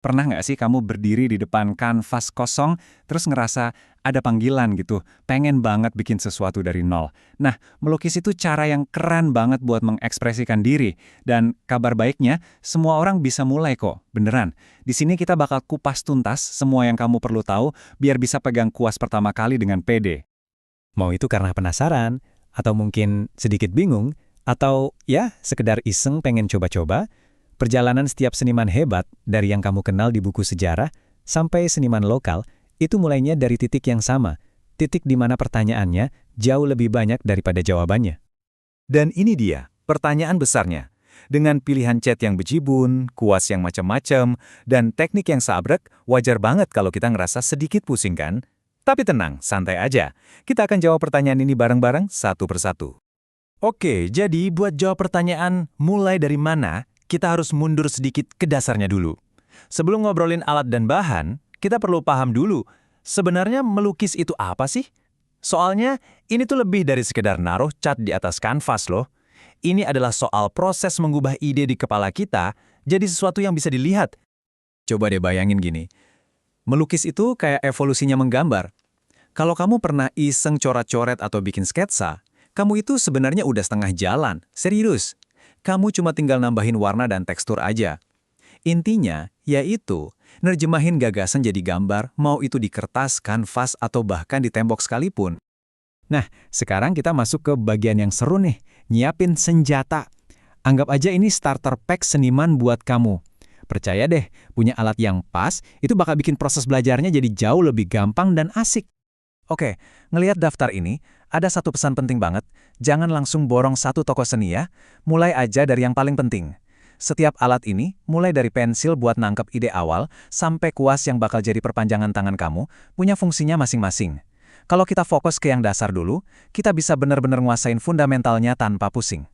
Pernah nggak sih kamu berdiri di depan kanvas kosong, terus ngerasa ada panggilan gitu, pengen banget bikin sesuatu dari nol. Nah, melukis itu cara yang keren banget buat mengekspresikan diri. Dan kabar baiknya, semua orang bisa mulai kok, beneran. Di sini kita bakal kupas tuntas semua yang kamu perlu tahu, biar bisa pegang kuas pertama kali dengan pede. Mau itu karena penasaran, atau mungkin sedikit bingung, atau ya sekedar iseng pengen coba-coba, perjalanan setiap seniman hebat dari yang kamu kenal di buku sejarah sampai seniman lokal itu mulainya dari titik yang sama, titik di mana pertanyaannya jauh lebih banyak daripada jawabannya. Dan ini dia, pertanyaan besarnya. Dengan pilihan cat yang bejibun, kuas yang macam-macam, dan teknik yang sabrek, wajar banget kalau kita ngerasa sedikit pusing kan? Tapi tenang, santai aja. Kita akan jawab pertanyaan ini bareng-bareng satu persatu. Oke, jadi buat jawab pertanyaan mulai dari mana, kita harus mundur sedikit ke dasarnya dulu. Sebelum ngobrolin alat dan bahan, kita perlu paham dulu, sebenarnya melukis itu apa sih? Soalnya, ini tuh lebih dari sekedar naruh cat di atas kanvas loh. Ini adalah soal proses mengubah ide di kepala kita jadi sesuatu yang bisa dilihat. Coba deh bayangin gini, melukis itu kayak evolusinya menggambar. Kalau kamu pernah iseng coret-coret atau bikin sketsa, kamu itu sebenarnya udah setengah jalan, serius. Kamu cuma tinggal nambahin warna dan tekstur aja. Intinya, yaitu nerjemahin gagasan jadi gambar, mau itu di kertas, kanvas, atau bahkan di tembok sekalipun. Nah, sekarang kita masuk ke bagian yang seru nih, nyiapin senjata. Anggap aja ini starter pack seniman buat kamu. Percaya deh, punya alat yang pas, itu bakal bikin proses belajarnya jadi jauh lebih gampang dan asik. Oke, ngelihat daftar ini, ada satu pesan penting banget. Jangan langsung borong satu toko seni ya. Mulai aja dari yang paling penting. Setiap alat ini, mulai dari pensil buat nangkep ide awal, sampai kuas yang bakal jadi perpanjangan tangan kamu, punya fungsinya masing-masing. Kalau kita fokus ke yang dasar dulu, kita bisa benar-benar nguasain fundamentalnya tanpa pusing.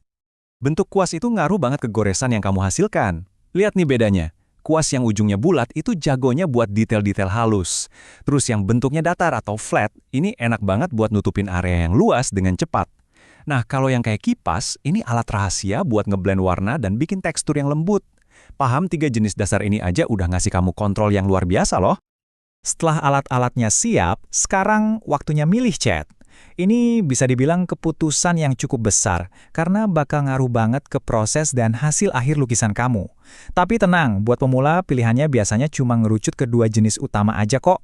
Bentuk kuas itu ngaruh banget ke goresan yang kamu hasilkan. Lihat nih bedanya. Kuas yang ujungnya bulat itu jagonya buat detail-detail halus. Terus yang bentuknya datar atau flat, ini enak banget buat nutupin area yang luas dengan cepat. Nah, kalau yang kayak kipas, ini alat rahasia buat ngeblend warna dan bikin tekstur yang lembut. Paham 3 jenis dasar ini aja udah ngasih kamu kontrol yang luar biasa loh. Setelah alat-alatnya siap, sekarang waktunya milih cat. Ini bisa dibilang keputusan yang cukup besar, karena bakal ngaruh banget ke proses dan hasil akhir lukisan kamu. Tapi tenang, buat pemula pilihannya biasanya cuma ngerucut ke 2 jenis utama aja kok.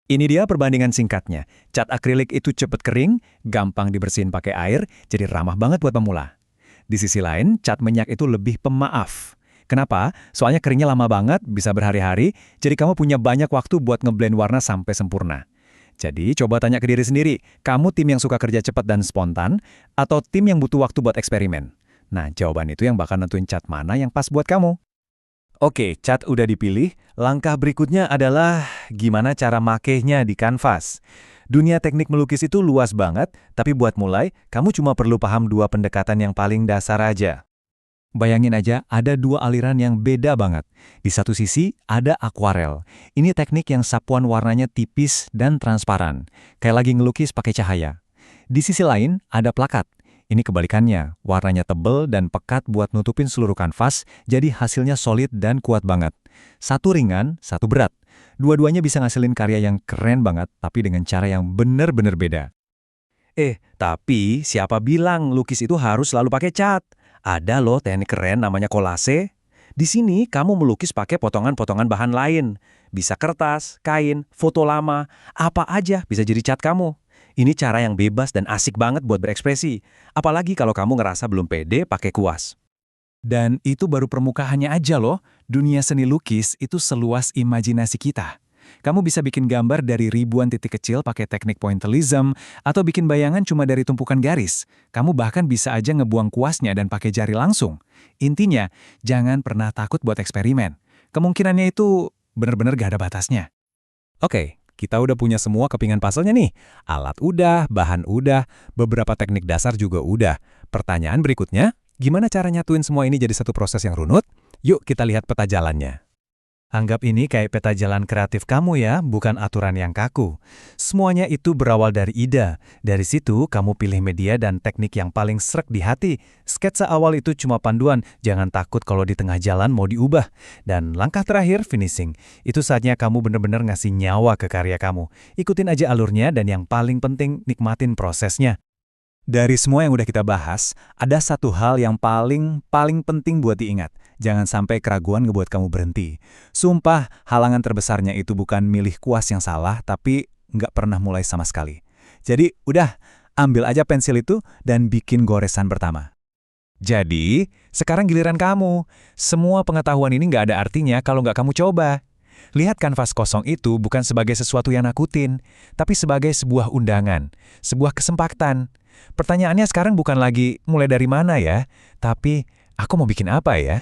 Ini dia perbandingan singkatnya. Cat akrilik itu cepet kering, gampang dibersihin pakai air, jadi ramah banget buat pemula. Di sisi lain, cat minyak itu lebih pemaaf. Kenapa? Soalnya keringnya lama banget, bisa berhari-hari, jadi kamu punya banyak waktu buat ngeblend warna sampai sempurna. Jadi, coba tanya ke diri sendiri, kamu tim yang suka kerja cepat dan spontan, atau tim yang butuh waktu buat eksperimen? Nah, jawaban itu yang bakal nentuin cat mana yang pas buat kamu. Oke, cat udah dipilih, langkah berikutnya adalah gimana cara makainya di kanvas. Dunia teknik melukis itu luas banget, tapi buat mulai, kamu cuma perlu paham 2 pendekatan yang paling dasar aja. Bayangin aja, ada 2 aliran yang beda banget. Di satu sisi, ada akuarel. Ini teknik yang sapuan warnanya tipis dan transparan, kayak lagi ngelukis pakai cahaya. Di sisi lain, ada plakat. Ini kebalikannya, warnanya tebel dan pekat buat nutupin seluruh kanvas, jadi hasilnya solid dan kuat banget. Satu ringan, satu berat. Dua-duanya bisa ngasilin karya yang keren banget, tapi dengan cara yang bener-bener beda. Tapi siapa bilang lukis itu harus selalu pakai cat? Ada loh teknik keren namanya kolase. Di sini kamu melukis pakai potongan-potongan bahan lain. Bisa kertas, kain, foto lama, apa aja bisa jadi cat kamu. Ini cara yang bebas dan asik banget buat berekspresi. Apalagi kalau kamu ngerasa belum pede pakai kuas. Dan itu baru permukaannya aja loh, dunia seni lukis itu seluas imajinasi kita. Kamu bisa bikin gambar dari ribuan titik kecil pakai teknik pointillism, atau bikin bayangan cuma dari tumpukan garis. Kamu bahkan bisa aja ngebuang kuasnya dan pakai jari langsung. Intinya, jangan pernah takut buat eksperimen. Kemungkinannya itu benar-benar gak ada batasnya. Oke, kita udah punya semua kepingan puzzle-nya nih. Alat udah, bahan udah, beberapa teknik dasar juga udah. Pertanyaan berikutnya, gimana cara nyatuin semua ini jadi satu proses yang runut? Yuk kita lihat peta jalannya. Anggap ini kayak peta jalan kreatif kamu ya, bukan aturan yang kaku. Semuanya itu berawal dari ide. Dari situ, kamu pilih media dan teknik yang paling srek di hati. Sketsa awal itu cuma panduan, jangan takut kalau di tengah jalan mau diubah. Dan langkah terakhir, finishing. Itu saatnya kamu benar-benar ngasih nyawa ke karya kamu. Ikutin aja alurnya dan yang paling penting, nikmatin prosesnya. Dari semua yang udah kita bahas, ada satu hal yang paling penting buat diingat. Jangan sampai keraguan ngebuat kamu berhenti. Sumpah, halangan terbesarnya itu bukan milih kuas yang salah, tapi nggak pernah mulai sama sekali. Jadi, udah, ambil aja pensil itu dan bikin goresan pertama. Jadi, sekarang giliran kamu. Semua pengetahuan ini nggak ada artinya kalau nggak kamu coba. Lihat kanvas kosong itu bukan sebagai sesuatu yang nakutin, tapi sebagai sebuah undangan, sebuah kesempatan. Pertanyaannya sekarang bukan lagi mulai dari mana ya, tapi aku mau bikin apa ya?